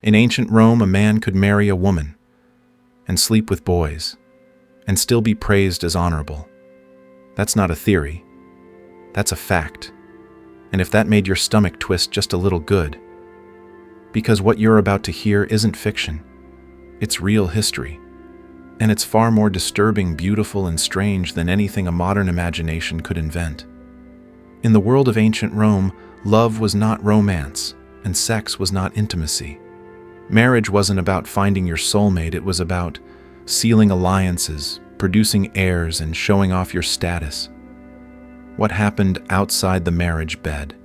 In ancient Rome, a man could marry a woman and sleep with boys and still be praised as honorable. That's not a theory. That's a fact. And if that made your stomach twist just a little, good. Because what you're about to hear isn't fiction. It's real history. And it's far more disturbing, beautiful, and strange than anything a modern imagination could invent. In the world of ancient Rome, love was not romance, and sex was not intimacy. Marriage wasn't about finding your soulmate, it was about sealing alliances, producing heirs, and showing off your status. What happened outside the marriage bed?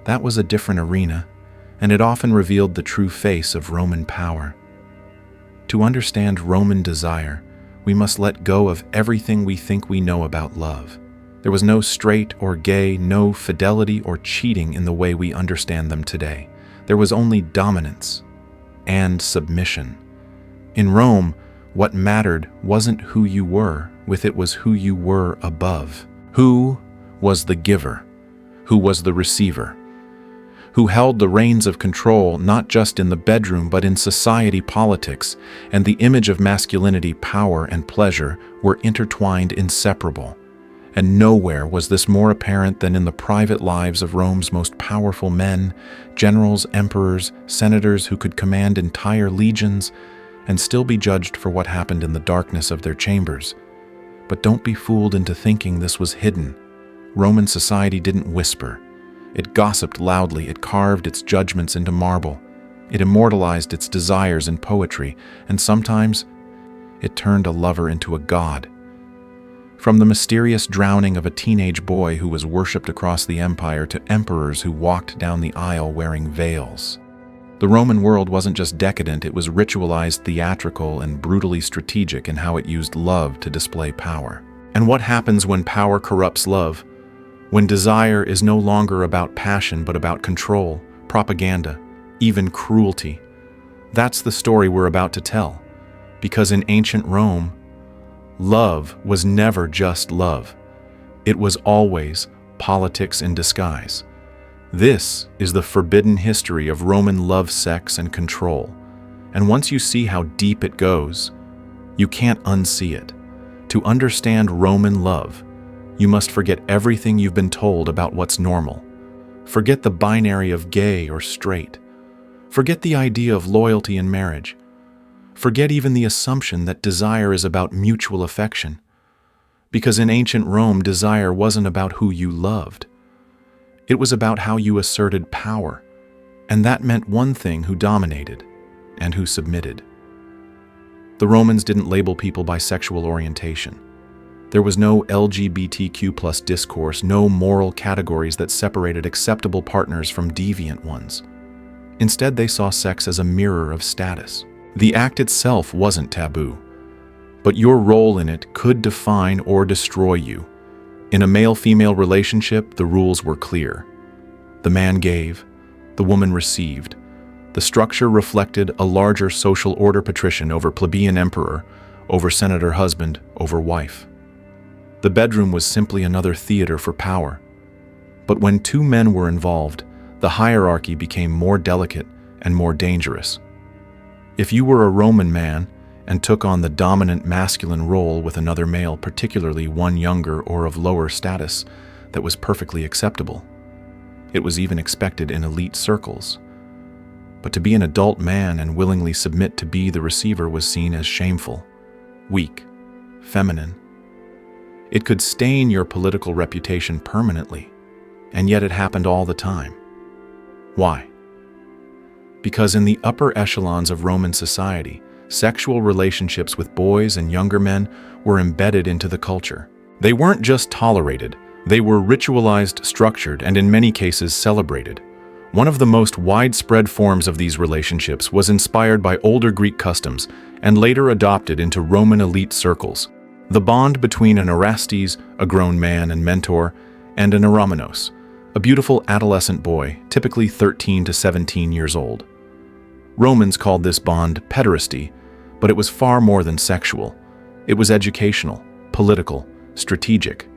That was a different arena, and it often revealed the true face of Roman power. To understand Roman desire, we must let go of everything we think we know about love. There was no straight or gay, no fidelity or cheating in the way we understand them today. There was only dominance and submission. In Rome, what mattered wasn't who you were, with it was who you were above. Who was the giver? Who was the receiver? Who held the reins of control not just in the bedroom but in society, politics, and the image of masculinity, power, and pleasure were intertwined, inseparable. And nowhere was this more apparent than in the private lives of Rome's most powerful men, generals, emperors, senators who could command entire legions and still be judged for what happened in the darkness of their chambers. But don't be fooled into thinking this was hidden. Roman society didn't whisper. It gossiped loudly, it carved its judgments into marble, it immortalized its desires in poetry, and sometimes it turned a lover into a god. From the mysterious drowning of a teenage boy who was worshipped across the empire to emperors who walked down the aisle wearing veils. The Roman world wasn't just decadent, it was ritualized, theatrical, and brutally strategic in how it used love to display power. And what happens when power corrupts love? When desire is no longer about passion but about control, propaganda, even cruelty. That's the story we're about to tell. Because in ancient Rome, love was never just love. It was always politics in disguise. This is the forbidden history of Roman love, sex, and control. And once you see how deep it goes, you can't unsee it. To understand Roman love, you must forget everything you've been told about what's normal. Forget the binary of gay or straight. Forget the idea of loyalty in marriage. Forget even the assumption that desire is about mutual affection. Because in ancient Rome, desire wasn't about who you loved. It was about how you asserted power. And that meant one thing: who dominated and who submitted. The Romans didn't label people by sexual orientation. There was no LGBTQ+ discourse, no moral categories that separated acceptable partners from deviant ones. Instead, they saw sex as a mirror of status. The act itself wasn't taboo, but your role in it could define or destroy you. In a male-female relationship, the rules were clear. The man gave, the woman received. The structure reflected a larger social order: patrician over plebeian emperor, over senator husband, over wife. The bedroom was simply another theater for power. But when two men were involved, the hierarchy became more delicate and more dangerous. If you were a Roman man and took on the dominant masculine role with another male, particularly one younger or of lower status, that was perfectly acceptable. It was even expected in elite circles. But to be an adult man and willingly submit to be the receiver was seen as shameful, weak, feminine. It could stain your political reputation permanently, and yet it happened all the time. Why? Because in the upper echelons of Roman society, sexual relationships with boys and younger men were embedded into the culture. They weren't just tolerated, they were ritualized, structured, and in many cases celebrated. One of the most widespread forms of these relationships was inspired by older Greek customs and later adopted into Roman elite circles. The bond between an Orestes, a grown man and mentor, and an Eromenos, a beautiful adolescent boy, typically 13 to 17 years old. Romans called this bond pederasty, but it was far more than sexual. It was educational, political, strategic.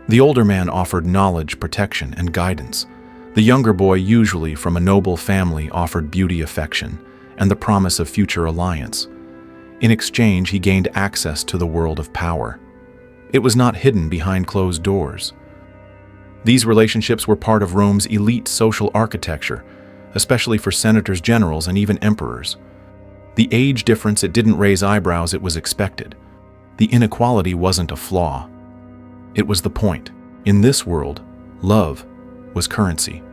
The older man offered knowledge, protection, and guidance. The younger boy, usually from a noble family, offered beauty, affection, and the promise of future alliance. In exchange, he gained access to the world of power. It was not hidden behind closed doors. These relationships were part of Rome's elite social architecture, especially for senators, generals, and even emperors. The age difference, it didn't raise eyebrows, it was expected. The inequality wasn't a flaw. It was the point. In this world, love was currency.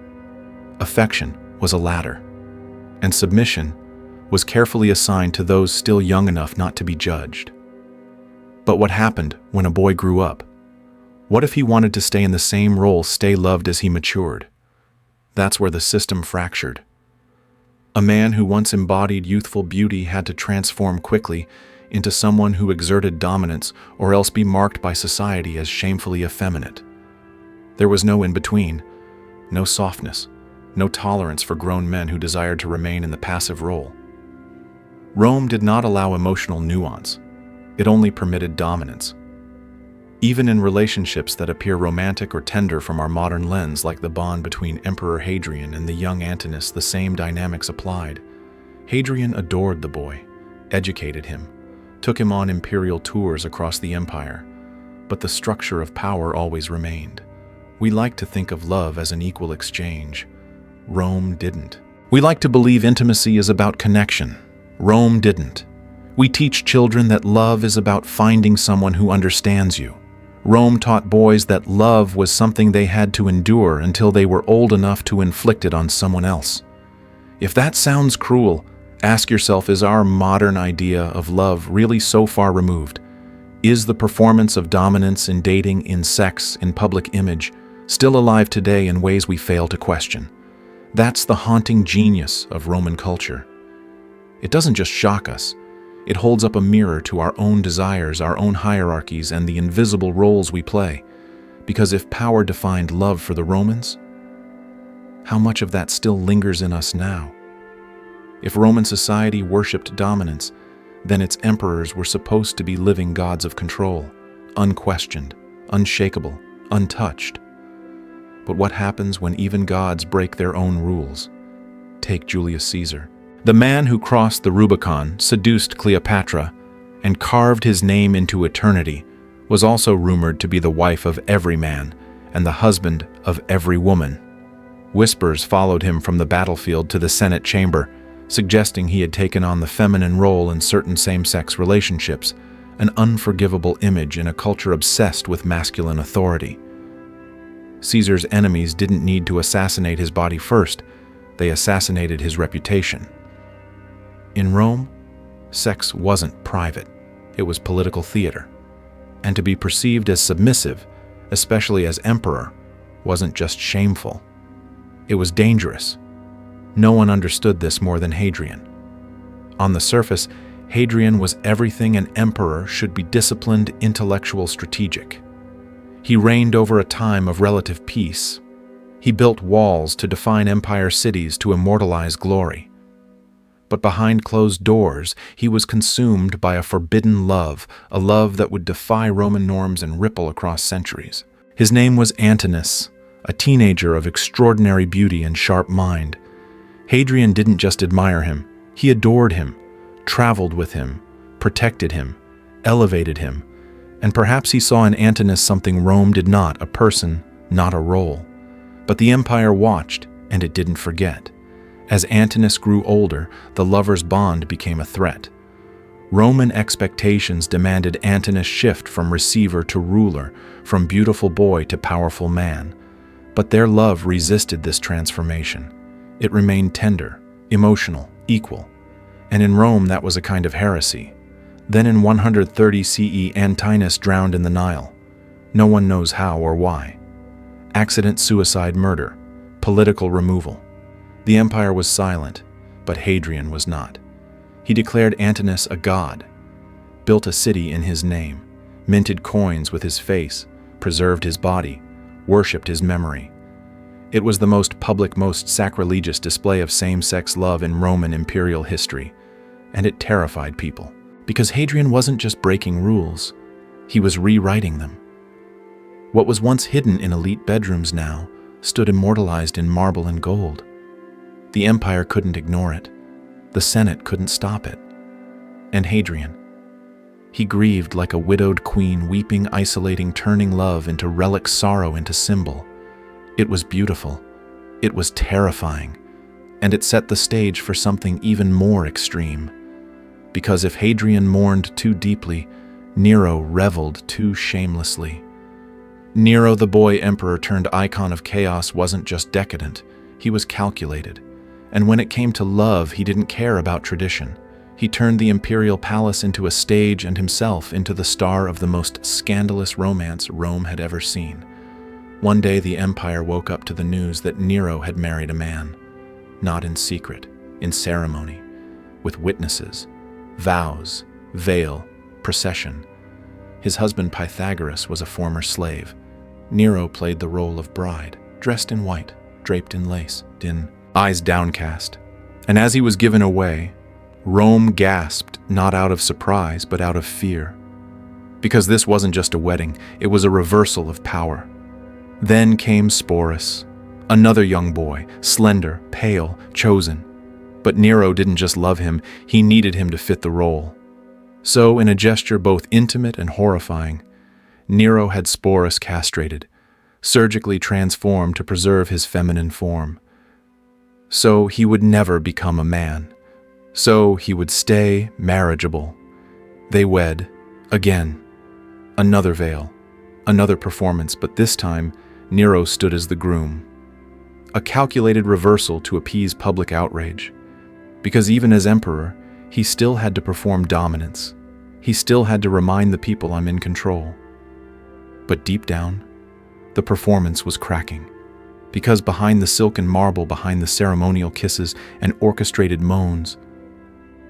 Affection was a ladder. And submission was carefully assigned to those still young enough not to be judged. But what happened when a boy grew up? What if he wanted to stay in the same role, stay loved as he matured? That's where the system fractured. A man who once embodied youthful beauty had to transform quickly into someone who exerted dominance or else be marked by society as shamefully effeminate. There was no in-between, no softness, no tolerance for grown men who desired to remain in the passive role. Rome did not allow emotional nuance. It only permitted dominance. Even in relationships that appear romantic or tender from our modern lens, like the bond between Emperor Hadrian and the young Antinous, the same dynamics applied. Hadrian adored the boy, educated him, took him on imperial tours across the empire, but the structure of power always remained. We like to think of love as an equal exchange. Rome didn't. We like to believe intimacy is about connection. Rome didn't. We teach children that love is about finding someone who understands you. Rome taught boys that love was something they had to endure until they were old enough to inflict it on someone else. If that sounds cruel, ask yourself, is our modern idea of love really so far removed? Is the performance of dominance in dating, in sex, in public image still alive today in ways we fail to question? That's the haunting genius of Roman culture. It doesn't just shock us. It holds up a mirror to our own desires, our own hierarchies, and the invisible roles we play. Because if power defined love for the Romans, how much of that still lingers in us now? If Roman society worshipped dominance, then its emperors were supposed to be living gods of control, unquestioned, unshakable, untouched. But what happens when even gods break their own rules? Take Julius Caesar. The man who crossed the Rubicon, seduced Cleopatra, and carved his name into eternity was also rumored to be the wife of every man and the husband of every woman. Whispers followed him from the battlefield to the Senate chamber, suggesting he had taken on the feminine role in certain same-sex relationships, an unforgivable image in a culture obsessed with masculine authority. Caesar's enemies didn't need to assassinate his body first, they assassinated his reputation. In Rome, sex wasn't private, it was political theater. And to be perceived as submissive, especially as emperor, wasn't just shameful. It was dangerous. No one understood this more than Hadrian. On the surface, Hadrian was everything an emperor should be: disciplined, intellectual, strategic. He reigned over a time of relative peace. He built walls to define empire cities, to immortalize glory. But behind closed doors, he was consumed by a forbidden love, a love that would defy Roman norms and ripple across centuries. His name was Antinous, a teenager of extraordinary beauty and sharp mind. Hadrian didn't just admire him, he adored him, traveled with him, protected him, elevated him, and perhaps he saw in Antinous something Rome did not: a person, not a role. But the empire watched, and it didn't forget. As Antinous grew older, the lovers' bond became a threat. Roman expectations demanded Antinous shift from receiver to ruler, from beautiful boy to powerful man. But their love resisted this transformation. It remained tender, emotional, equal. And in Rome, that was a kind of heresy. Then in 130 CE, Antinous drowned in the Nile. No one knows how or why. Accident, suicide, murder, political removal. The empire was silent, but Hadrian was not. He declared Antinous a god, built a city in his name, minted coins with his face, preserved his body, worshipped his memory. It was the most public, most sacrilegious display of same-sex love in Roman imperial history, and it terrified people. Because Hadrian wasn't just breaking rules, he was rewriting them. What was once hidden in elite bedrooms now stood immortalized in marble and gold. The empire couldn't ignore it. The Senate couldn't stop it. And Hadrian. He grieved like a widowed queen, weeping, isolating, turning love into relic, sorrow into symbol. It was beautiful. It was terrifying. And it set the stage for something even more extreme. Because if Hadrian mourned too deeply, Nero reveled too shamelessly. Nero, the boy emperor turned icon of chaos, wasn't just decadent, he was calculated. And when it came to love, he didn't care about tradition. He turned the imperial palace into a stage and himself into the star of the most scandalous romance Rome had ever seen. One day the empire woke up to the news that Nero had married a man. Not in secret, in ceremony, with witnesses, vows, veil, procession. His husband Pythagoras was a former slave. Nero played the role of bride, dressed in white, draped in lace, eyes downcast. And as he was given away, Rome gasped, not out of surprise, but out of fear. Because this wasn't just a wedding, it was a reversal of power. Then came Sporus, another young boy, slender, pale, chosen. But Nero didn't just love him, he needed him to fit the role. So, in a gesture both intimate and horrifying, Nero had Sporus castrated, surgically transformed to preserve his feminine form. So he would never become a man. So he would stay marriageable. They wed, again. Another veil, another performance, but this time Nero stood as the groom. A calculated reversal to appease public outrage. Because even as emperor, he still had to perform dominance. He still had to remind the people I'm in control. But deep down, the performance was cracking. Because behind the silken marble, behind the ceremonial kisses and orchestrated moans,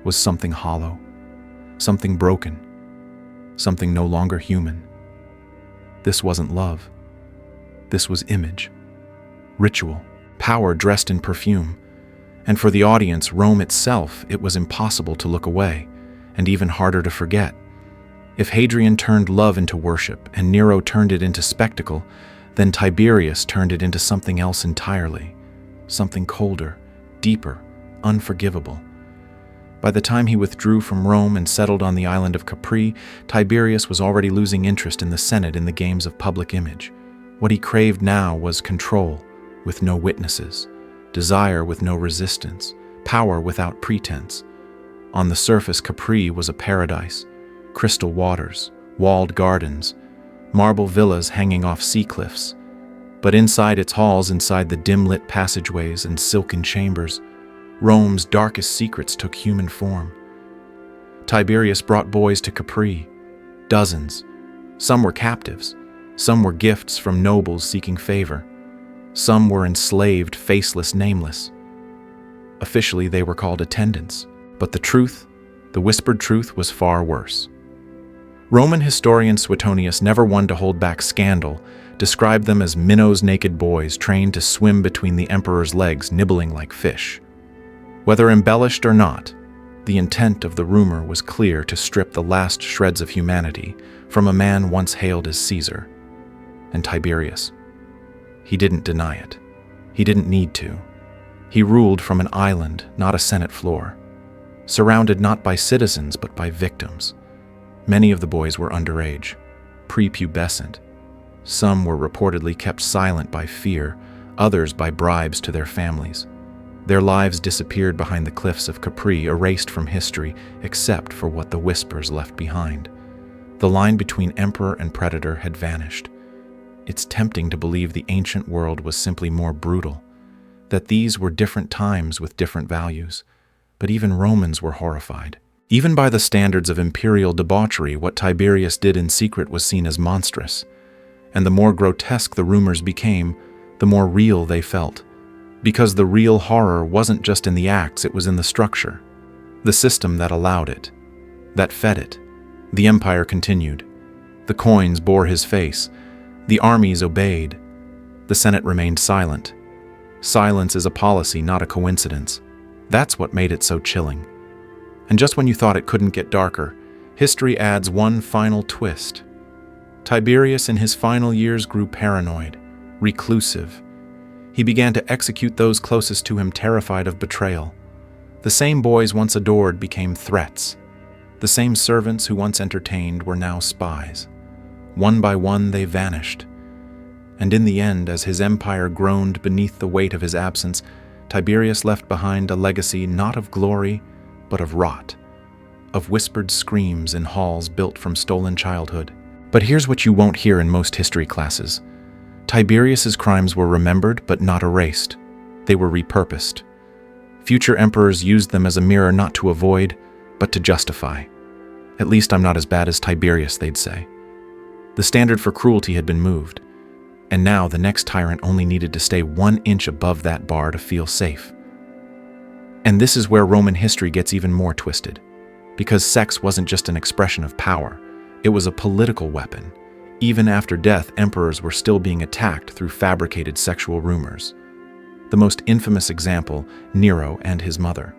was something hollow, something broken, something no longer human. This wasn't love. This was image, ritual, power dressed in perfume. And for the audience, Rome itself, it was impossible to look away, and even harder to forget. If Hadrian turned love into worship and Nero turned it into spectacle, then Tiberius turned it into something else entirely, something colder, deeper, unforgivable. By the time he withdrew from Rome and settled on the island of Capri, Tiberius was already losing interest in the Senate in the games of public image. What he craved now was control, with no witnesses, desire with no resistance, power without pretense. On the surface, Capri was a paradise, crystal waters, walled gardens, marble villas hanging off sea cliffs. But inside its halls, inside the dim-lit passageways and silken chambers, Rome's darkest secrets took human form. Tiberius brought boys to Capri, dozens. Some were captives, some were gifts from nobles seeking favor. Some were enslaved, faceless, nameless. Officially, they were called attendants, but the truth, the whispered truth, was far worse. Roman historian Suetonius, never one to hold back scandal, described them as minnows, naked boys trained to swim between the emperor's legs, nibbling like fish. Whether embellished or not, the intent of the rumor was clear: to strip the last shreds of humanity from a man once hailed as Caesar. And Tiberius, he didn't deny it. He didn't need to. He ruled from an island, not a Senate floor, surrounded not by citizens but by victims. Many of the boys were underage, prepubescent. Some were reportedly kept silent by fear, others by bribes to their families. Their lives disappeared behind the cliffs of Capri, erased from history except for what the whispers left behind. The line between emperor and predator had vanished. It's tempting to believe the ancient world was simply more brutal, that these were different times with different values. But even Romans were horrified. Even by the standards of imperial debauchery, what Tiberius did in secret was seen as monstrous. And the more grotesque the rumors became, the more real they felt. Because the real horror wasn't just in the acts, it was in the structure. The system that allowed it, that fed it. The empire continued. The coins bore his face. The armies obeyed. The Senate remained silent. Silence is a policy, not a coincidence. That's what made it so chilling. And just when you thought it couldn't get darker, history adds one final twist. Tiberius in his final years grew paranoid, reclusive. He began to execute those closest to him, terrified of betrayal. The same boys once adored became threats. The same servants who once entertained were now spies. One by one they vanished. And in the end, as his empire groaned beneath the weight of his absence, Tiberius left behind a legacy not of glory, but of rot, of whispered screams in halls built from stolen childhood. But here's what you won't hear in most history classes. Tiberius's crimes were remembered but not erased. They were repurposed. Future emperors used them as a mirror not to avoid, but to justify. At least I'm not as bad as Tiberius, they'd say. The standard for cruelty had been moved, and now the next tyrant only needed to stay 1 inch above that bar to feel safe. And this is where Roman history gets even more twisted, because sex wasn't just an expression of power, it was a political weapon. Even after death, emperors were still being attacked through fabricated sexual rumors. The most infamous example, Nero and his mother.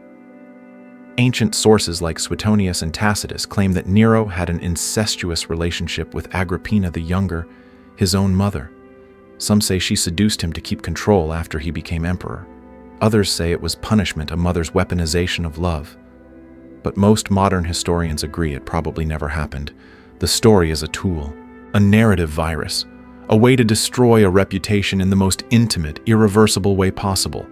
Ancient sources like Suetonius and Tacitus claim that Nero had an incestuous relationship with Agrippina the Younger, his own mother. Some say she seduced him to keep control after he became emperor. Others say it was punishment, a mother's weaponization of love. But most modern historians agree it probably never happened. The story is a tool, a narrative virus, a way to destroy a reputation in the most intimate, irreversible way possible.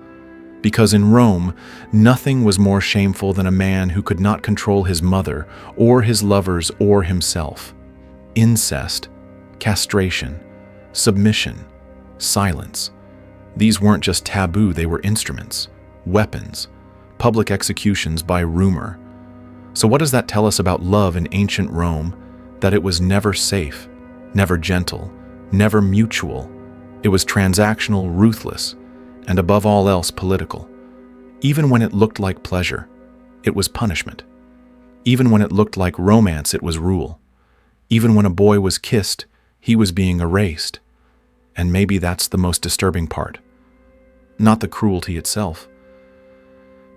Because in Rome, nothing was more shameful than a man who could not control his mother, or his lovers, or himself. Incest, castration, submission, silence. These weren't just taboo, they were instruments, weapons, public executions by rumor. So what does that tell us about love in ancient Rome? That it was never safe, never gentle, never mutual. It was transactional, ruthless, and above all else political. Even when it looked like pleasure, it was punishment. Even when it looked like romance, it was rule. Even when a boy was kissed, he was being erased. And maybe that's the most disturbing part. Not the cruelty itself,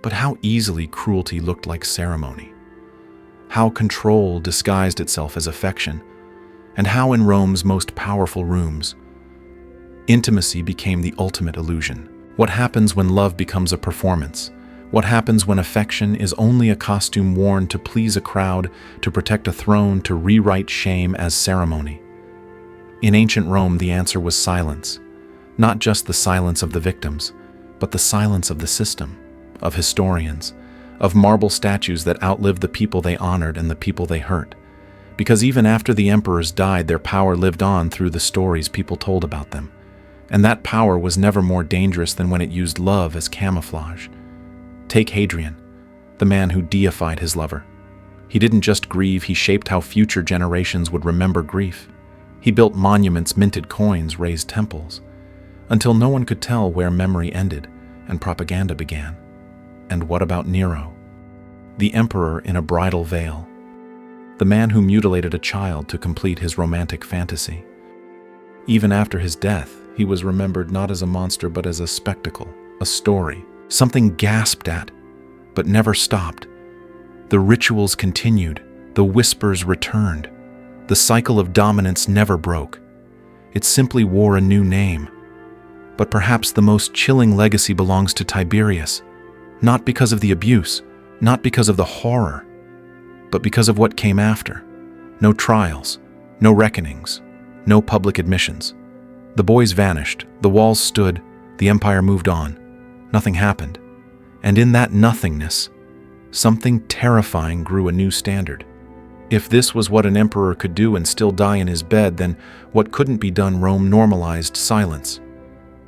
but how easily cruelty looked like ceremony. How control disguised itself as affection, and how in Rome's most powerful rooms, intimacy became the ultimate illusion. What happens when love becomes a performance? What happens when affection is only a costume worn to please a crowd, to protect a throne, to rewrite shame as ceremony? In ancient Rome, the answer was silence. Not just the silence of the victims, but the silence of the system, of historians, of marble statues that outlived the people they honored and the people they hurt. Because even after the emperors died, their power lived on through the stories people told about them. And that power was never more dangerous than when it used love as camouflage. Take Hadrian, the man who deified his lover. He didn't just grieve, he shaped how future generations would remember grief. He built monuments, minted coins, raised temples, until no one could tell where memory ended and propaganda began. And what about Nero? The emperor in a bridal veil. The man who mutilated a child to complete his romantic fantasy. Even after his death, he was remembered not as a monster but as a spectacle, a story, something gasped at, but never stopped. The rituals continued, the whispers returned. The cycle of dominance never broke. It simply wore a new name. But perhaps the most chilling legacy belongs to Tiberius, not because of the abuse, not because of the horror, but because of what came after. No trials, no reckonings, no public admissions. The boys vanished, the walls stood, the empire moved on. Nothing happened. And in that nothingness, something terrifying grew a new standard. If this was what an emperor could do and still die in his bed, then what couldn't be done? Rome normalized silence.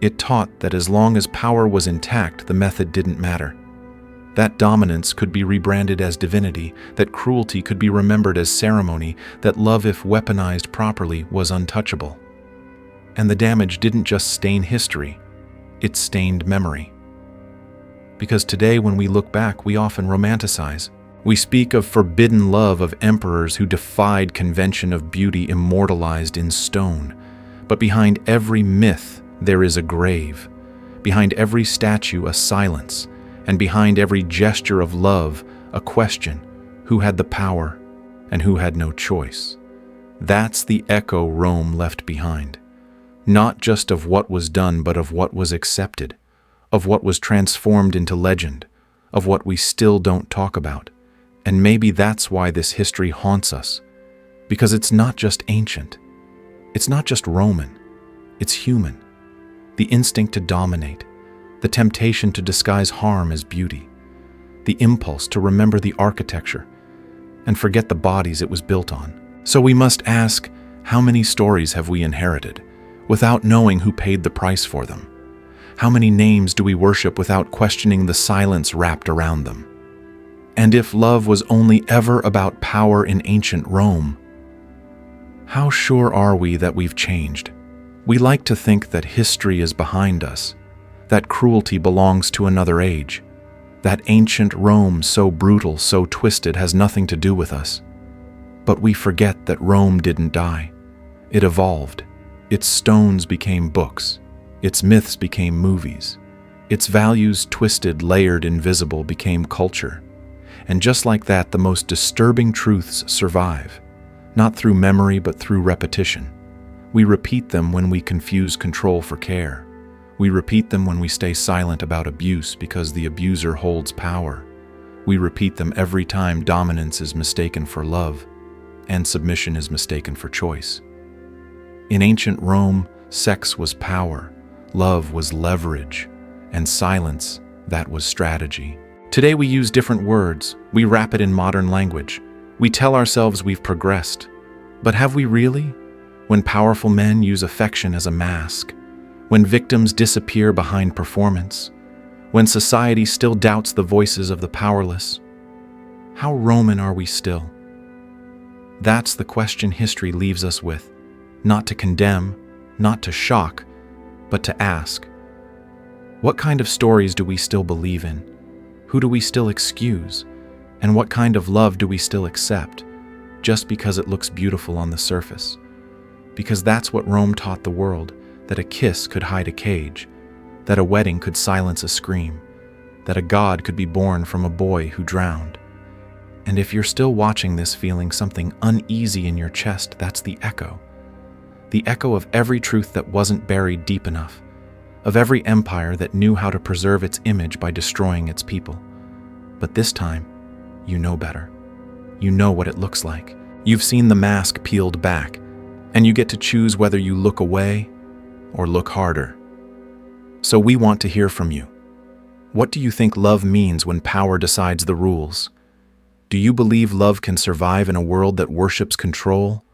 It taught that as long as power was intact, the method didn't matter. That dominance could be rebranded as divinity, that cruelty could be remembered as ceremony, that love, if weaponized properly, was untouchable. And the damage didn't just stain history, it stained memory. Because today, when we look back, we often romanticize. We speak of forbidden love of emperors who defied convention, of beauty immortalized in stone. But behind every myth, there is a grave. Behind every statue, a silence. And behind every gesture of love, a question: who had the power and who had no choice? That's the echo Rome left behind. not just of what was done, but of what was accepted, of what was transformed into legend, of what we still don't talk about. And maybe that's why this history haunts us, because it's not just ancient, it's not just Roman, it's human. The instinct to dominate, the temptation to disguise harm as beauty, the impulse to remember the architecture and forget the bodies it was built on. So we must ask, how many stories have we inherited without knowing who paid the price for them? How many names do we worship without questioning the silence wrapped around them? And if love was only ever about power in ancient Rome, how sure are we that we've changed? We like to think that history is behind us, that cruelty belongs to another age, that ancient Rome, so brutal, so twisted, has nothing to do with us. But we forget that Rome didn't die. It evolved. Its stones became books. Its myths became movies. Its values, twisted, layered, invisible, became culture. And just like that, the most disturbing truths survive, not through memory but through repetition. We repeat them when we confuse control for care. We repeat them when we stay silent about abuse because the abuser holds power. We repeat them every time dominance is mistaken for love and submission is mistaken for choice. In ancient Rome, sex was power, love was leverage, and silence, that was strategy. Today we use different words, we wrap it in modern language. We tell ourselves we've progressed. But have we really? When powerful men use affection as a mask, when victims disappear behind performance, when society still doubts the voices of the powerless, how Roman are we still? That's the question history leaves us with, not to condemn, not to shock, but to ask. What kind of stories do we still believe in? Who do we still excuse? And what kind of love do we still accept, just because it looks beautiful on the surface? Because that's what Rome taught the world, that a kiss could hide a cage, that a wedding could silence a scream, that a god could be born from a boy who drowned. And if you're still watching this feeling something uneasy in your chest, that's the echo of every truth that wasn't buried deep enough, of every empire that knew how to preserve its image by destroying its people. But this time, you know better. You know what it looks like. You've seen the mask peeled back, and you get to choose whether you look away or look harder. So we want to hear from you. What do you think love means when power decides the rules? Do you believe love can survive in a world that worships control?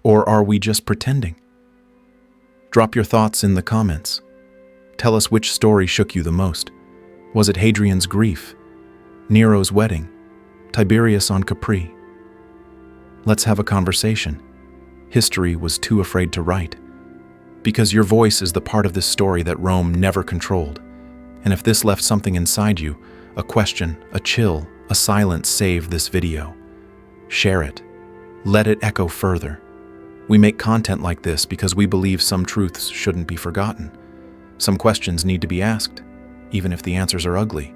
Or are we just pretending? Drop your thoughts in the comments. Tell us which story shook you the most. Was it Hadrian's grief? Nero's wedding? Tiberius on Capri? Let's have a conversation. History was too afraid to write. Because your voice is the part of this story that Rome never controlled. And if this left something inside you, a question, a chill, a silence, save this video. Share it. Let it echo further. We make content like this because we believe some truths shouldn't be forgotten. Some questions need to be asked, even if the answers are ugly.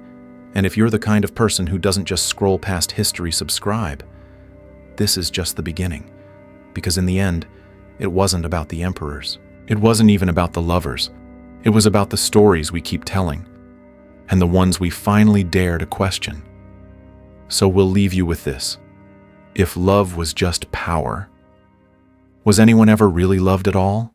And if you're the kind of person who doesn't just scroll past history, subscribe. This is just the beginning. Because in the end, it wasn't about the emperors. It wasn't even about the lovers. It was about the stories we keep telling, and the ones we finally dare to question. So we'll leave you with this. If love was just power, was anyone ever really loved at all?